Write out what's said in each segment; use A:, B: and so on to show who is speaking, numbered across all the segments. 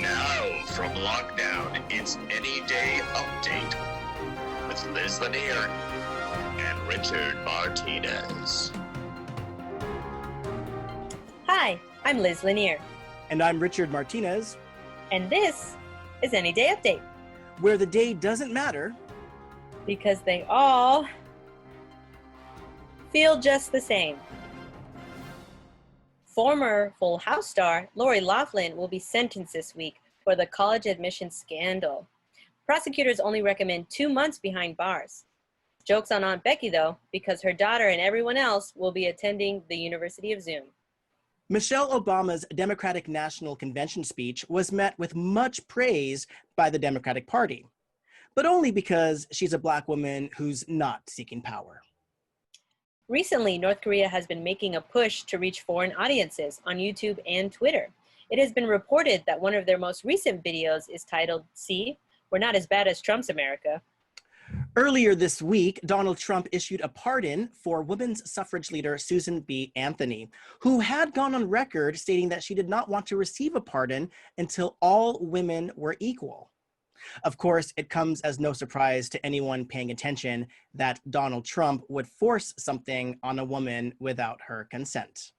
A: Now from lockdown, it's Any Day Update with Liz Lanier and Richard Martinez.
B: Hi, I'm Liz Lanier.
C: And I'm Richard Martinez.
B: And this is Any Day Update.
C: Where the day doesn't matter.
B: Because they all feel just the same. Former Full House star Loughlin will be sentenced this week for the college admission scandal. Prosecutors only recommend 2 months behind bars. Joke's on Aunt Becky, though, because her daughter and everyone else will be attending the University of Zoom.
C: Michelle Obama's Democratic National Convention speech was met with much praise by the Democratic Party, but only because she's a Black woman who's not seeking power.
B: Recently, North Korea has been making a push to reach foreign audiences on YouTube and Twitter. It has been reported that one of their most recent videos is titled, "See, We're Not as Bad as Trump's America."
C: Earlier this week, Donald Trump issued a pardon for women's suffrage leader Susan B. Anthony, who had gone on record stating that she did not want to receive a pardon until all women were equal. Of course, it comes as no surprise to anyone paying attention that Donald Trump would force something on a woman without her consent.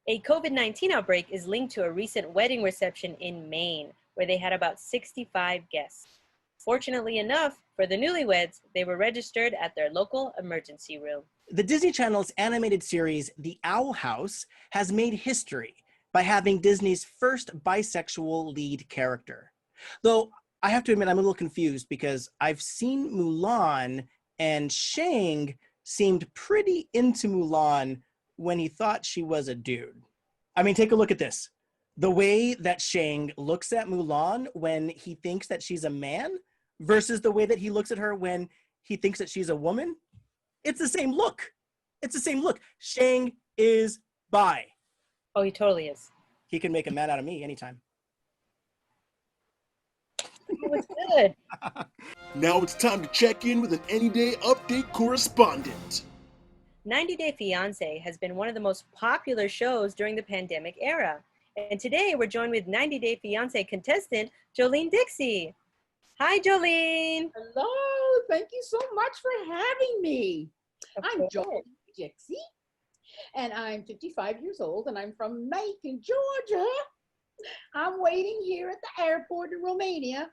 B: A COVID-19 outbreak is linked to a recent wedding reception in Maine, where they had about 65 guests. Fortunately enough, for the newlyweds, they were registered at their local emergency room.
C: The Disney Channel's animated series, The Owl House, has made history by having Disney's first bisexual lead character. Though I have to admit, I'm a little confused because I've seen Mulan and Shang seemed pretty into Mulan when he thought she was a dude. I mean, take a look at this. The way that Shang looks at Mulan when he thinks that she's a man versus the way that he looks at her when he thinks that she's a woman, it's the same look. It's the same look. Shang is bi.
B: Oh, he totally is.
C: He can make a man out of me anytime.
B: It was good.
D: Now it's time to check in with an Any Day Update correspondent.
B: 90 Day Fiancé has been one of the most popular shows during the pandemic era. And today we're joined with 90 Day Fiancé contestant Jolene Dixie. Hi, Jolene.
E: Hello, thank you so much for having me. I'm Jolene Dixie, and I'm 55 years old, and I'm from Macon, Georgia. I'm waiting here at the airport in Romania,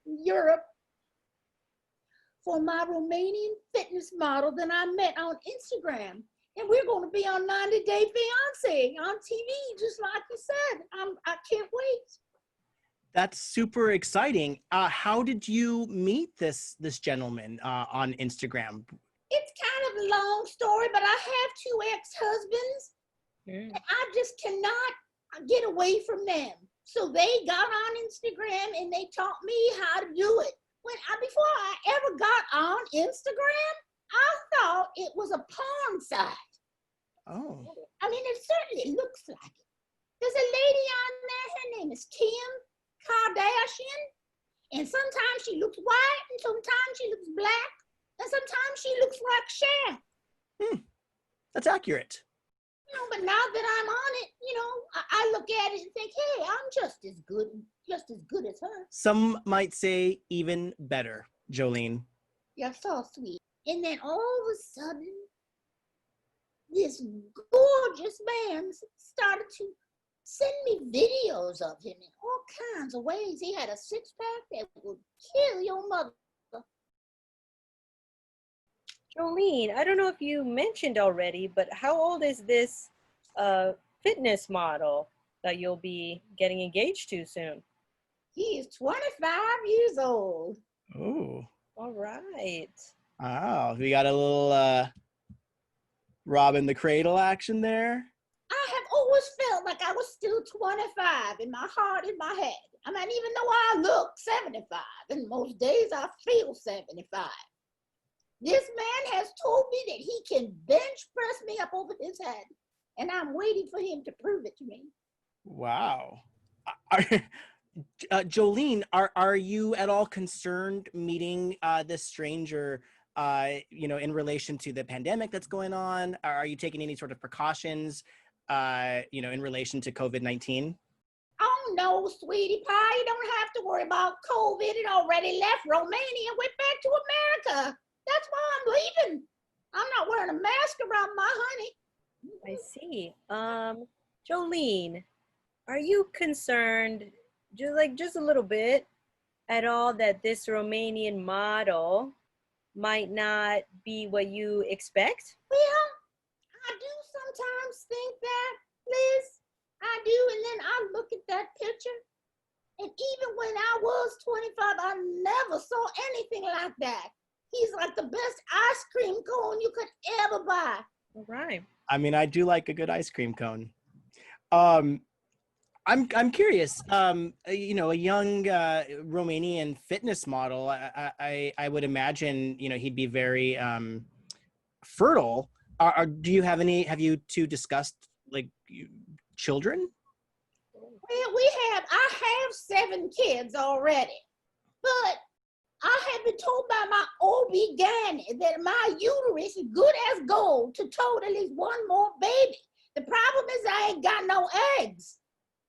E: Europe, for my Romanian fitness model that I met on Instagram. And we're going to be on 90 Day Fiancé on TV, just like you said. I can't wait.
C: That's super exciting. How did you meet this gentleman on Instagram?
E: It's kind of a long story, but I have 2 ex-husbands. And I just cannot get away from them. So they got on Instagram and they taught me how to do it. Before I ever got on Instagram, I thought it was a porn site.
C: Oh.
E: I mean, it certainly looks like it. There's a lady on there, her name is Kim Kardashian, and sometimes she looks white, and sometimes she looks black, and sometimes she looks like Cher.
C: That's accurate.
E: But now that I'm on it, I look at it and think, hey, I'm just as good as her.
C: Some might say even better, Jolene.
E: You're so sweet. And then all of a sudden, this gorgeous man started to send me videos of him in all kinds of ways. He had a 6-pack that would kill your mother.
B: Jolene, I don't know if you mentioned already, but how old is this fitness model that you'll be getting engaged to soon?
E: He is 25 years old.
C: Oh.
B: All right.
C: Wow, we got a little Robin the Cradle action there.
E: I have always felt like I was still 25 in my heart, in my head. I mean, even though I look 75, and most days I feel 75. This man has told me that he can bench press me up over his head, and I'm waiting for him to prove it to me.
C: Wow. Jolene, are you at all concerned meeting this stranger, in relation to the pandemic that's going on? Are you taking any sort of precautions, in relation to COVID-19?
E: Oh Oh no, sweetie pie, you don't have to worry about COVID. It already left Romania and went back to America. That's why I'm leaving. I'm not wearing a mask around my honey.
B: I see. Jolene, are you concerned, just a little bit, at all that this Romanian model might not be what you expect?
E: Well, I do sometimes think that, Liz. I do, and then I look at that picture, and even when I was 25, I never saw anything like that. He's like the best ice cream cone you could ever buy.
B: All right.
C: I mean, I do like a good ice cream cone. I'm curious. You know, a young Romanian fitness model. I would imagine, you know, he'd be very fertile. Do you have any? Have you two discussed like children?
E: Well, I have 7 kids already, but I have been told by my OB-GYN that my uterus is good as gold to tote at least 1 more baby. The problem is I ain't got no eggs.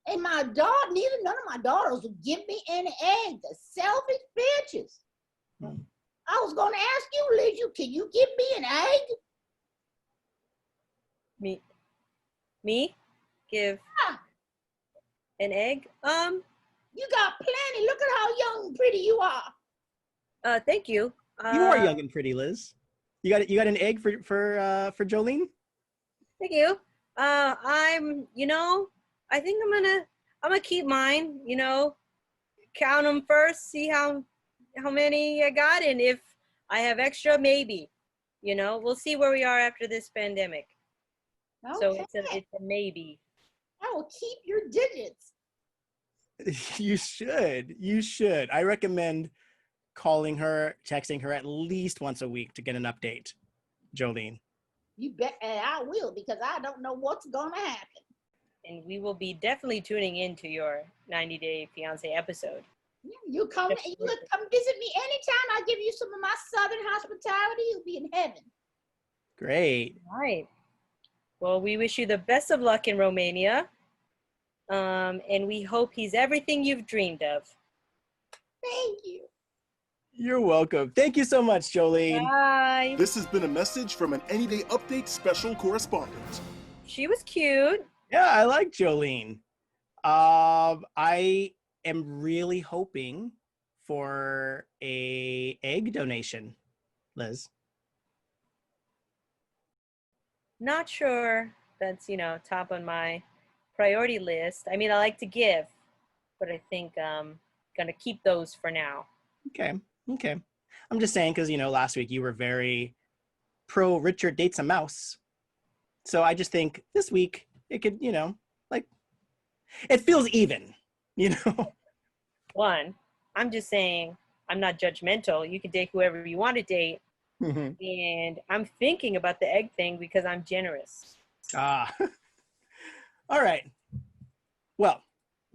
E: And none of my daughters will give me any eggs. They're selfish bitches. I was gonna ask you, Liz, can you give me an egg?
B: Me? Give an egg?
E: You got plenty. Look at how young and pretty you are.
B: Thank you.
C: You are young and pretty, Liz. You got an egg for Jolene?
B: Thank you. I think I'm gonna keep mine, you know, count them first, see how many I got, and if I have extra, maybe, you know, we'll see where we are after this pandemic.
E: Okay.
B: So it's a maybe.
E: I will keep your digits.
C: You should. I recommend calling her, texting her at least once a week to get an update, Jolene.
E: You bet, and I will, because I don't know what's gonna happen.
B: And we will be definitely tuning into your 90 Day Fiance episode.
E: You come visit me anytime. I'll give you some of my Southern hospitality. You'll be in heaven.
C: Great.
B: All right. Well, we wish you the best of luck in Romania. And we hope he's everything you've dreamed of.
E: Thank you.
C: You're welcome. Thank you so much, Jolene.
B: Bye.
D: This has been a message from an Any Day Update special correspondent.
B: She was cute.
C: Yeah, I like Jolene. I am really hoping for a egg donation, Liz.
B: Not sure that's, you know, top on my priority list. I mean, I like to give, but I think I'm gonna keep those for now.
C: Okay. I'm just saying because, you know, last week you were very pro Richard dates a mouse. So I just think this week it could, you know, like, it feels even, you know?
B: One, I'm just saying I'm not judgmental. You can date whoever you want to date. And I'm thinking about the egg thing because I'm generous.
C: All right. Well,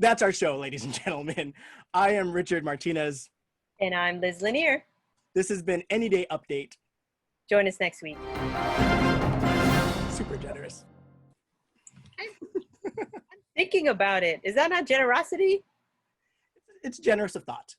C: that's our show, ladies and gentlemen. I am Richard Martinez.
B: And I'm Liz Lanier.
C: This has been Any Day Update.
B: Join us next week.
C: Super generous.
B: Thinking about it. Is that not generosity?
C: It's generous of thought.